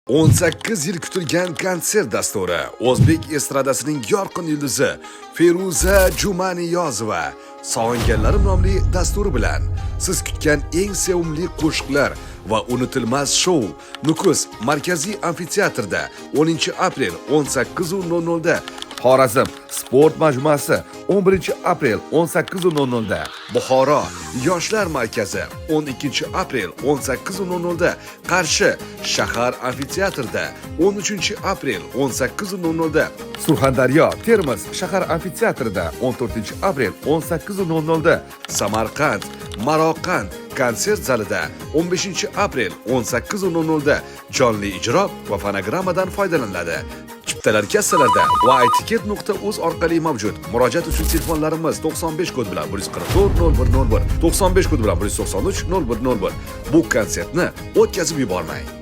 18 yil kutilgan konsert dasturi o'zbek estradasining yorqin yulduzi Feruza Jumaniyozova Sog'inganlarim nomli dasturi bilan siz kutgan eng sevimli qo'shiqlar va unutilmas shou Nukus markaziy amfiteatrda 10 aprel 18:00 da, Xorazm sport majmuasi 11 aprel 18:00 da, Buxoro yoshlar markazi 12 aprel 18:00 da, Qarshi shahar amfiteatrida 13 aprel 18:00 da, Surxondaryo Termiz shahar amfiteatrida 14 aprel 18:00 da, Samarqand Maroqand konsert zalida 15 aprel 18:00 da jonli ijro va fonogrammadan foydalaniladi. Chiptalar kassalarda va etiket.uz orqali mavjud. Murojaat uchun telefonlarimiz 95 kod bilan 144 0101, 95 kod bilan 193 0101. Bu konsertni o'tkazib yubormang.